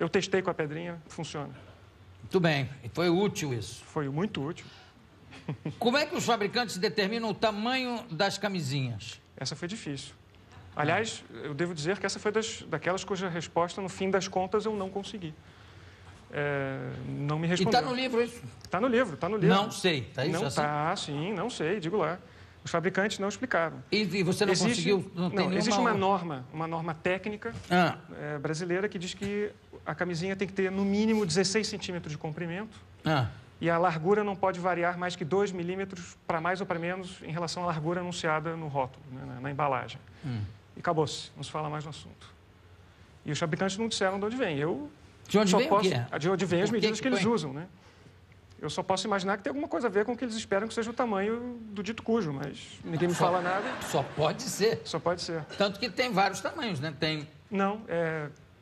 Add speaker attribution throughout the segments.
Speaker 1: Eu testei com a pedrinha, funciona.
Speaker 2: Muito bem. E foi útil isso.
Speaker 1: Foi muito útil.
Speaker 2: Como é que os fabricantes determinam o tamanho das camisinhas?
Speaker 1: Essa foi difícil. Aliás, eu devo dizer que essa foi daquelas cuja resposta, no fim das contas, eu não consegui. Não me
Speaker 2: E
Speaker 1: respondeu.
Speaker 2: está no livro isso?
Speaker 1: Está no livro, está no livro.
Speaker 2: Não sei. Está isso
Speaker 1: não
Speaker 2: assim?
Speaker 1: Tá, sim, não sei, digo lá. Os fabricantes não explicaram.
Speaker 2: E você não conseguiu? Não, tem
Speaker 1: existe uma norma técnica
Speaker 2: Ah.
Speaker 1: brasileira que diz que a camisinha tem que ter, no mínimo, 16 centímetros de comprimento.
Speaker 2: Ah.
Speaker 1: E a largura não pode variar mais que 2 milímetros, para mais ou para menos, em relação à largura anunciada no rótulo, né, na embalagem. E acabou-se, não se fala mais no assunto. E os fabricantes não disseram de onde vem.
Speaker 2: De onde vem o quê?
Speaker 1: De onde vem as
Speaker 2: Por
Speaker 1: medidas que eles
Speaker 2: põe?
Speaker 1: usam, né? Eu só posso imaginar que tem alguma coisa a ver com o que eles esperam que seja o tamanho do dito cujo, mas ninguém me fala nada.
Speaker 2: Só pode ser.
Speaker 1: Só pode ser.
Speaker 2: Tanto que tem vários tamanhos, né? Tem
Speaker 1: Não,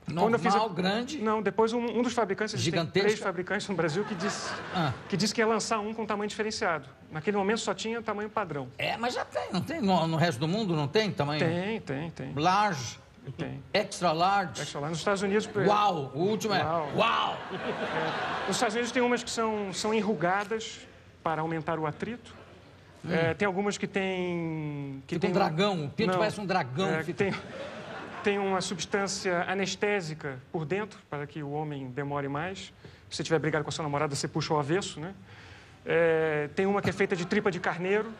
Speaker 2: normal, grande...
Speaker 1: Não, depois um dos fabricantes, existem
Speaker 2: Gigantesca?
Speaker 1: 3 fabricantes no Brasil que disse que ia lançar um com tamanho diferenciado. Naquele momento só tinha tamanho padrão.
Speaker 2: Mas já tem, não tem? No resto do mundo não tem tamanho?
Speaker 1: Tem.
Speaker 2: Large?
Speaker 1: Tem.
Speaker 2: Extra large?
Speaker 1: Extra large. Nos Estados Unidos...
Speaker 2: Uau! O último é...
Speaker 1: Uau!
Speaker 2: Uau!
Speaker 1: Nos Estados Unidos tem umas que são enrugadas para aumentar o atrito. Tem algumas que tem...
Speaker 2: Tipo um dragão. O pinto parece um dragão.
Speaker 1: Que tem uma substância anestésica por dentro, para que o homem demore mais. Se você tiver brigado com a sua namorada, você puxa o avesso, né? Tem uma que é feita de tripa de carneiro.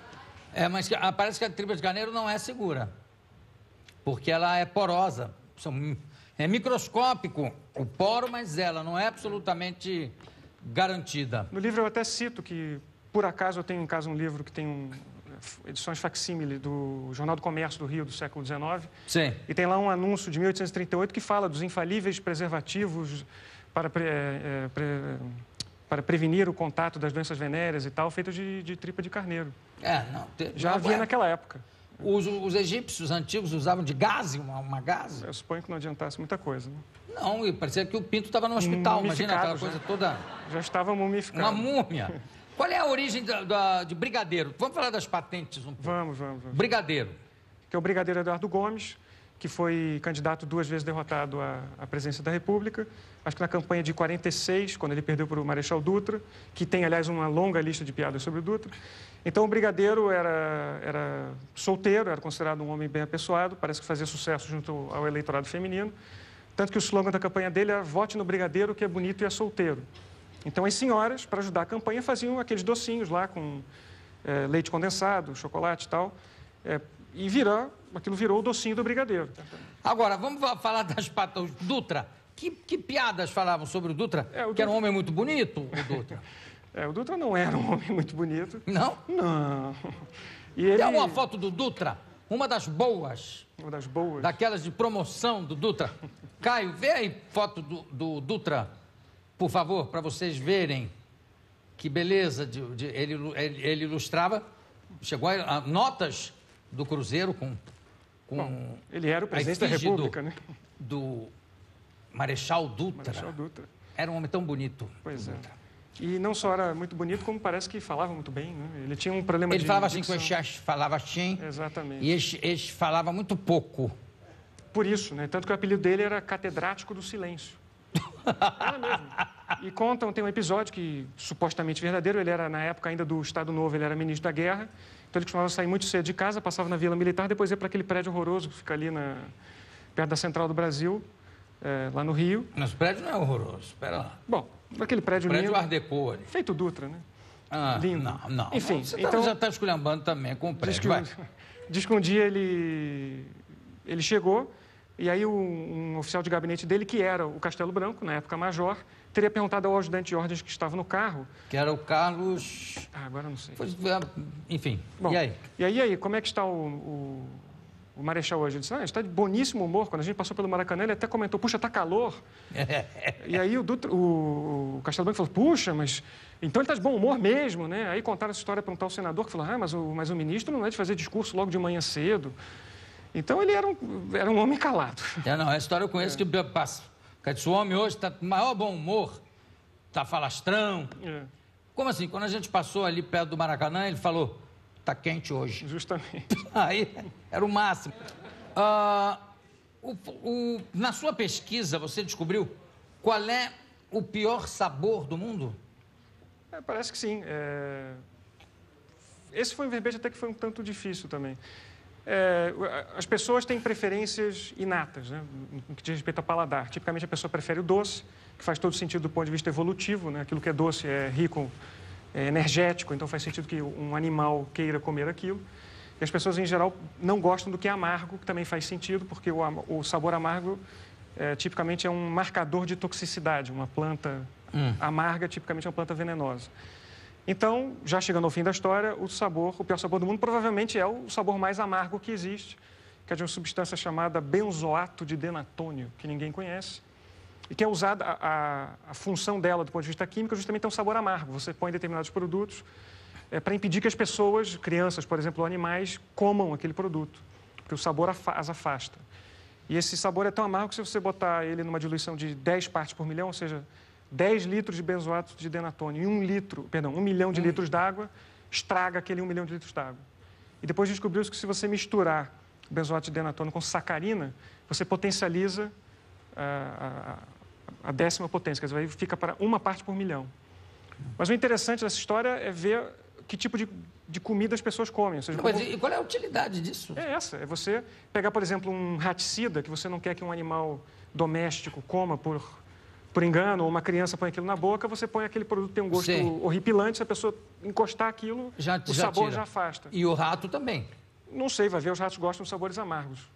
Speaker 2: Mas parece que a tripa de carneiro não é segura. Porque ela é porosa. É microscópico o poro, mas ela não é absolutamente garantida.
Speaker 1: No livro eu até cito que, por acaso, eu tenho em casa um livro que tem edições facsímile do Jornal do Comércio do Rio do século XIX.
Speaker 2: Sim.
Speaker 1: E tem lá um anúncio de 1838 que fala dos infalíveis preservativos para prevenir o contato das doenças venéreas e tal, feito de tripa de carneiro. Já havia naquela época.
Speaker 2: Os egípcios antigos usavam de gaze, uma gaze?
Speaker 1: Eu suponho que não adiantasse muita coisa. Né?
Speaker 2: Não, e parecia que o pinto estava no hospital. Imagina aquela coisa toda...
Speaker 1: Já estava mumificado.
Speaker 2: Uma múmia. Qual é a origem de brigadeiro? Vamos falar das patentes um pouco.
Speaker 1: Vamos.
Speaker 2: Brigadeiro.
Speaker 1: Que é o brigadeiro Eduardo Gomes, que foi candidato 2 vezes derrotado à presidência da República. Acho que na campanha de 46, quando ele perdeu para o Marechal Dutra, que tem, aliás, uma longa lista de piadas sobre o Dutra. Então, o brigadeiro era solteiro, era considerado um homem bem apessoado, parece que fazia sucesso junto ao eleitorado feminino. Tanto que o slogan da campanha dele era "Vote no brigadeiro que é bonito e é solteiro". Então, as senhoras, para ajudar a campanha, faziam aqueles docinhos lá com leite condensado, chocolate e tal. E aquilo virou o docinho do brigadeiro.
Speaker 2: Agora, vamos falar das patas. Dutra, que piadas falavam sobre o Dutra? Que era um homem muito bonito, o Dutra.
Speaker 1: O Dutra não era um homem muito bonito.
Speaker 2: Não?
Speaker 1: Não.
Speaker 2: Tem alguma foto do Dutra? Uma das boas.
Speaker 1: Uma das boas?
Speaker 2: Daquelas de promoção do Dutra. Caio, vê aí foto do Dutra, por favor, para vocês verem que beleza. Ele ilustrava, chegou a notas do Cruzeiro com
Speaker 1: Bom, ele era o presidente da República, né?
Speaker 2: Do Marechal Dutra.
Speaker 1: Marechal Dutra.
Speaker 2: Era um homem tão bonito.
Speaker 1: Pois é. E não só era muito bonito, como parece que falava muito bem, né? Ele tinha um problema
Speaker 2: Ele falava assim
Speaker 1: dicção.
Speaker 2: com Eixas, falava assim.
Speaker 1: Exatamente.
Speaker 2: E Eixas falava muito pouco.
Speaker 1: Por isso, né? Tanto que o apelido dele era Catedrático do Silêncio. Era mesmo. E tem um episódio que, supostamente verdadeiro, ele era, na época ainda do Estado Novo, ele era ministro da Guerra, então ele costumava sair muito cedo de casa, passava na Vila Militar, depois ia para aquele prédio horroroso que fica ali perto da Central do Brasil, lá no Rio.
Speaker 2: Mas o prédio não é horroroso, espera lá.
Speaker 1: Bom, aquele prédio lindo.
Speaker 2: Prédio Art Deco ali.
Speaker 1: Feito Dutra, né?
Speaker 2: Lindo. Não.
Speaker 1: Enfim,
Speaker 2: você
Speaker 1: então,
Speaker 2: já está esculhambando também com o prédio.
Speaker 1: Diz que um dia ele chegou, e aí um oficial de gabinete dele, que era o Castelo Branco, na época major, teria perguntado ao ajudante de ordens que estava no carro...
Speaker 2: Que era o Carlos...
Speaker 1: agora eu não sei.
Speaker 2: Enfim,
Speaker 1: Bom,
Speaker 2: e aí?
Speaker 1: E aí, como é que está o Marechal hoje? Ele disse, está de boníssimo humor. Quando a gente passou pelo Maracanã, ele até comentou, puxa, está calor. E aí o Castelo Branco falou, puxa, mas... Então ele está de bom humor mesmo, né? Aí contaram essa história para um tal senador que falou, mas o ministro não é de fazer discurso logo de manhã cedo. Então ele era um homem calado.
Speaker 2: Não, essa história eu conheço que passa. Esse homem hoje está com maior bom humor, está falastrão. Como assim? Quando a gente passou ali perto do Maracanã, ele falou, está quente hoje.
Speaker 1: Justamente.
Speaker 2: Aí era o máximo. Na sua pesquisa, você descobriu Qual é o pior sabor do mundo?
Speaker 1: Parece que sim. Esse foi um verbete até que foi um tanto difícil também. As pessoas têm preferências inatas, né, no que diz respeito ao paladar. Tipicamente, a pessoa prefere o doce, que faz todo sentido do ponto de vista evolutivo, né? Aquilo que é doce é rico, é energético, então faz sentido que um animal queira comer aquilo. E as pessoas, em geral, não gostam do que é amargo, que também faz sentido, porque o sabor amargo, tipicamente, é um marcador de toxicidade. Uma planta amarga, tipicamente, é uma planta venenosa. Então, já chegando ao fim da história, o pior sabor do mundo provavelmente é o sabor mais amargo que existe, que é de uma substância chamada benzoato de denatônio, que ninguém conhece, e que é usada, a função dela, do ponto de vista químico, justamente é um sabor amargo. Você põe em determinados produtos para impedir que as pessoas, crianças, por exemplo, ou animais, comam aquele produto, porque o sabor as afasta. E esse sabor é tão amargo que se você botar ele numa diluição de 10 partes por milhão, ou seja, 10 litros de benzoato de denatônio e 1 milhão de litros d'água, estraga aquele 1 milhão de litros d'água. E depois descobriu-se que se você misturar benzoato de denatônio com sacarina, você potencializa a 10ª potência, quer dizer, aí fica para 1 parte por milhão. Mas o interessante dessa história é ver que tipo de comida as pessoas comem. Ou seja,
Speaker 2: E qual é a utilidade disso?
Speaker 1: É você pegar, por exemplo, um raticida, que você não quer que um animal doméstico coma por engano, ou uma criança põe aquilo na boca, você põe aquele produto que tem um gosto horripilante, se a pessoa encostar aquilo, o sabor já afasta.
Speaker 2: E o rato também?
Speaker 1: Não sei, vai ver, os ratos gostam de sabores amargos.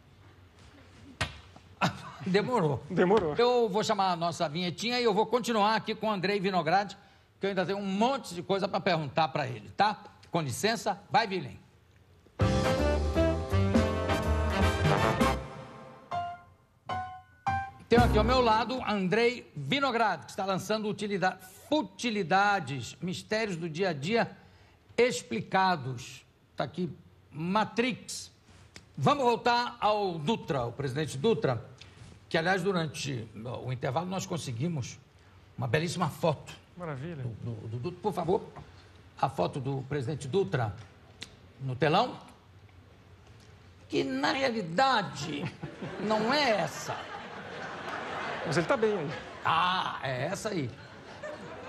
Speaker 2: Demorou.
Speaker 1: Demorou.
Speaker 2: Eu vou chamar a nossa vinhetinha e eu vou continuar aqui com o Andrei Vinograd, que eu ainda tenho um monte de coisa para perguntar para ele, tá? Com licença, vai, Vilen. Tenho aqui ao meu lado Andrei Vinograd, que está lançando Futilidades, Mistérios do Dia a Dia Explicados. Está aqui, Matrix. Vamos voltar ao Dutra, o presidente Dutra, que, aliás, durante o intervalo nós conseguimos uma belíssima foto.
Speaker 1: Maravilha.
Speaker 2: Do Dutra, por favor. A foto do presidente Dutra no telão, que, na realidade, não é essa.
Speaker 1: Mas ele está bem aí.
Speaker 2: Ah, é essa aí.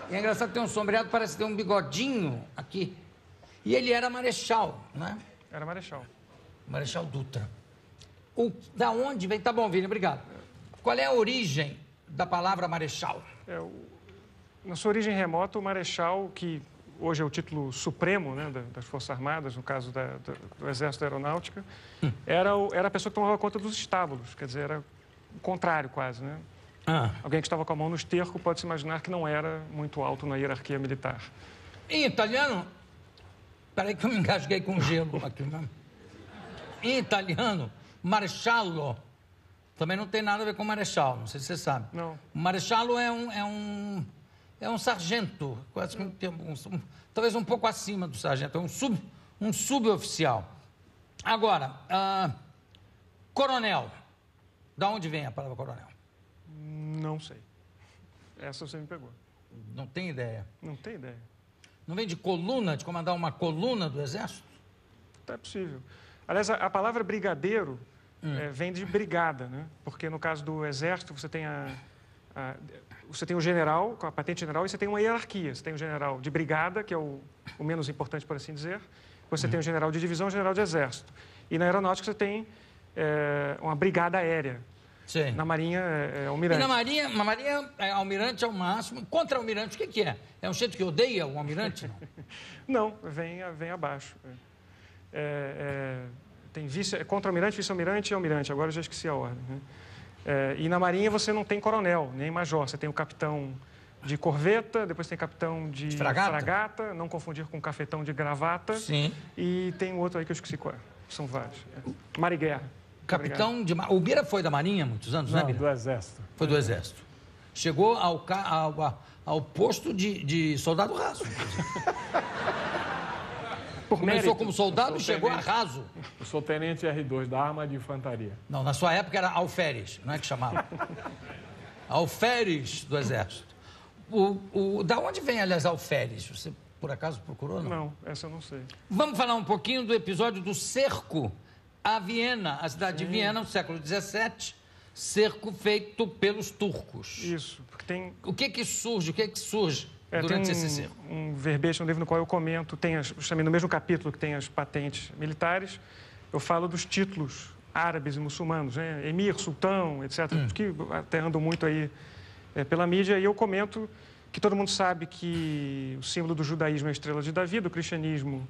Speaker 2: E é engraçado que tem um sombreado, parece ter um bigodinho aqui. E ele era marechal, né?
Speaker 1: Era marechal.
Speaker 2: Marechal Dutra. Da onde vem? Tá bom, Vini, obrigado. Qual é a origem da palavra marechal?
Speaker 1: Na sua origem remota, o marechal, que hoje é o título supremo, né, das Forças Armadas, no caso do Exército da Aeronáutica, era a pessoa que tomava conta dos estábulos, quer dizer, era o contrário quase, né? Alguém que estava com a mão no esterco pode-se imaginar que não era muito alto na hierarquia militar.
Speaker 2: Em italiano... Peraí que eu me engasguei com gelo aqui, né? Em italiano, maresciallo também não tem nada a ver com marechal, não sei se você sabe.
Speaker 1: Não.
Speaker 2: Maresciallo é um sargento, quase talvez um pouco acima do sargento, é um suboficial. Agora, coronel. Da onde vem a palavra coronel?
Speaker 1: Não sei. Essa você me pegou.
Speaker 2: Não tem ideia?
Speaker 1: Não tem ideia.
Speaker 2: Não vem de coluna, de comandar uma coluna do Exército?
Speaker 1: É possível. Aliás, a palavra brigadeiro vem de brigada, né? Porque no caso do Exército você tem você tem o general, com a patente general, e você tem uma hierarquia. Você tem o general de brigada, que é o menos importante, por assim dizer. Você tem o general de divisão e o general de exército. E na aeronáutica você tem uma brigada aérea.
Speaker 2: Sim.
Speaker 1: Na Marinha é almirante.
Speaker 2: E na Marinha almirante é o máximo. Contra-almirante, o que é? É um jeito que odeia o almirante?
Speaker 1: Não, vem abaixo. Tem contra-almirante, vice-almirante e almirante. Agora eu já esqueci a ordem. Né? E na Marinha você não tem coronel, nem major. Você tem o capitão de corveta, depois tem capitão de fragata, não confundir com cafetão de gravata.
Speaker 2: Sim.
Speaker 1: E tem um outro aí que eu esqueci qual é. São vários. Mar e guerra.
Speaker 2: Capitão de... O Bira foi da Marinha há muitos anos, né, Bira?
Speaker 3: Do Exército.
Speaker 2: Foi do Exército. Chegou ao posto de soldado raso. Começou como soldado e chegou a raso.
Speaker 3: Eu sou tenente R2 da Arma de Infantaria.
Speaker 2: Não, na sua época era alferes, não é que chamava? Alferes do Exército. Da onde vem, aliás, alferes? Você, por acaso, procurou, não?
Speaker 1: Não, essa eu não sei.
Speaker 2: Vamos falar um pouquinho do episódio do cerco a Viena, a cidade de Viena, no século XVII, cerco feito pelos turcos.
Speaker 1: Isso, porque tem...
Speaker 2: O que surge durante esse cerco?
Speaker 1: Um verbete no livro no qual eu comento, também no mesmo capítulo que tem as patentes militares, eu falo dos títulos árabes e muçulmanos, né? Emir, sultão, etc., que até andam muito aí pela mídia, e eu comento que todo mundo sabe que o símbolo do judaísmo é a estrela de Davi, do cristianismo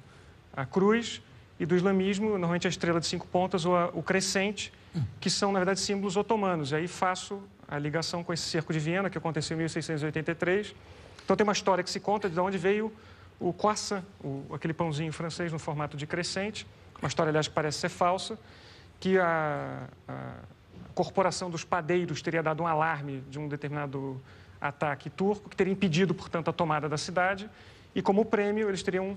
Speaker 1: a cruz, e do islamismo, normalmente a estrela de 5 pontas ou o crescente, que são, na verdade, símbolos otomanos. E aí faço a ligação com esse cerco de Viena, que aconteceu em 1683. Então tem uma história que se conta de onde veio o croissant, aquele pãozinho francês no formato de crescente, uma história, aliás, que parece ser falsa, que a corporação dos padeiros teria dado um alarme de um determinado ataque turco, que teria impedido, portanto, a tomada da cidade, e como prêmio eles teriam...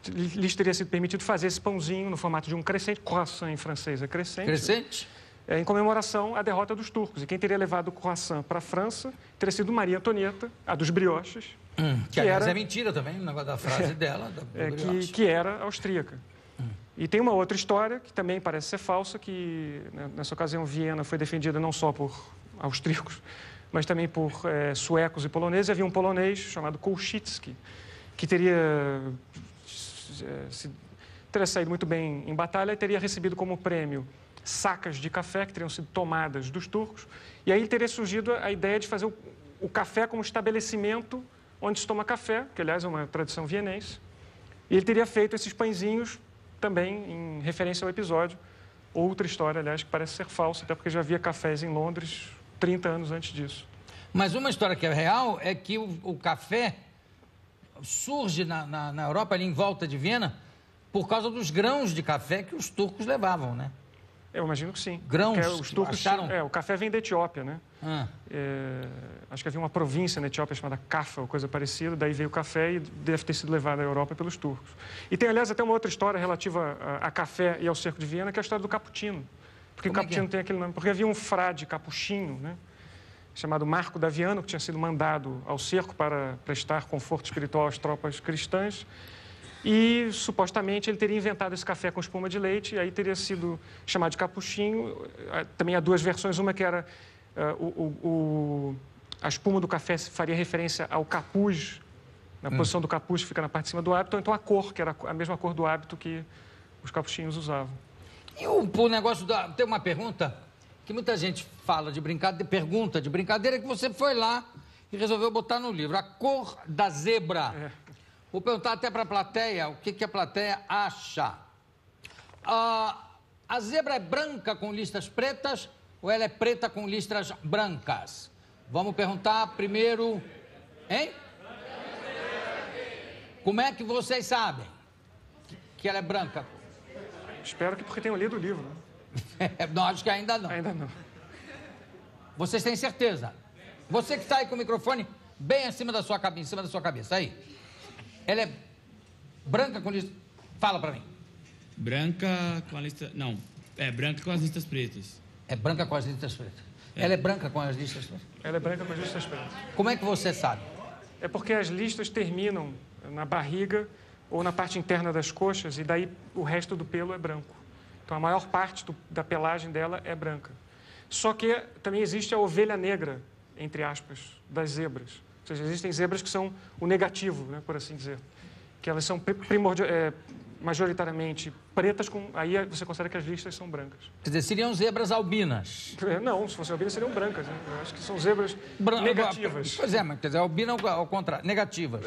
Speaker 1: lhes teria sido permitido fazer esse pãozinho no formato de um crescente, croissant em francês é crescente.
Speaker 2: Crescente?
Speaker 1: Em comemoração à derrota dos turcos. E quem teria levado o croissant para a França teria sido Maria Antonieta, a dos brioches.
Speaker 2: Que aliás é mentira também, o negócio da frase dela.
Speaker 1: Que era austríaca. E tem uma outra história, que também parece ser falsa, que nessa ocasião Viena foi defendida não só por austríacos, mas também por suecos e poloneses. Havia um polonês chamado Kolchicki, que teria saído muito bem em batalha e teria recebido como prêmio sacas de café que teriam sido tomadas dos turcos. E aí teria surgido a ideia de fazer o café como estabelecimento onde se toma café, que aliás é uma tradição vienense. E ele teria feito esses pãezinhos também em referência ao episódio. Outra história, aliás, que parece ser falsa, até porque já havia cafés em Londres 30 anos antes disso.
Speaker 2: Mas uma história que é real é que o café surge na Europa, ali em volta de Viena, por causa dos grãos de café que os turcos levavam, né?
Speaker 1: Eu imagino que sim.
Speaker 2: Grãos?
Speaker 1: Os turcos
Speaker 2: acharam...
Speaker 1: o café vem da Etiópia, né? Acho que havia uma província na Etiópia chamada Cafa, ou coisa parecida, daí veio o café e deve ter sido levado à Europa pelos turcos. E tem, aliás, até uma outra história relativa a café e ao cerco de Viena, que é a história do cappuccino. Porque o cappuccino tem aquele nome? Porque havia um frade capuchinho, né? Chamado Marco Daviano, que tinha sido mandado ao cerco para prestar conforto espiritual às tropas cristãs. E, supostamente, ele teria inventado esse café com espuma de leite, e aí teria sido chamado de capuchinho. Também há duas versões, uma que era a espuma do café faria referência ao capuz, na posição do capuz que fica na parte de cima do hábito, ou então a cor, que era a mesma cor do hábito que os capuchinhos usavam.
Speaker 2: E o negócio tem uma pergunta que muita gente fala de brincadeira, que você foi lá e resolveu botar no livro. A cor da zebra. Vou perguntar até para a plateia o que a plateia acha. A zebra é branca com listras pretas ou ela é preta com listras brancas? Vamos perguntar primeiro... Hein? Como é que vocês sabem que ela é branca?
Speaker 1: Espero que porque tenham lido o livro.
Speaker 2: Não, acho que ainda não.
Speaker 1: Ainda não.
Speaker 2: Vocês têm certeza? Você que está aí com o microfone bem acima da sua cabeça, aí. Ela é branca com listas... Fala pra mim.
Speaker 4: Branca com a lista... Não, é branca com as listas pretas.
Speaker 2: É branca com as listas pretas. Ela é branca com as listas pretas?
Speaker 1: Ela é branca com as listas pretas.
Speaker 2: Como é que você sabe?
Speaker 1: É porque as listas terminam na barriga ou na parte interna das coxas e daí o resto do pelo é branco. Então a maior parte da pelagem dela é branca. Só que também existe a ovelha negra, entre aspas, das zebras. Ou seja, existem zebras que são o negativo, né, por assim dizer. Que elas são majoritariamente pretas, aí você considera que as listas são brancas.
Speaker 2: Quer dizer, seriam zebras albinas?
Speaker 1: Não, se fossem albinas seriam brancas. Né? Eu acho que são zebras negativas.
Speaker 2: Pois é, mas quer dizer, albina ao contrário, negativas.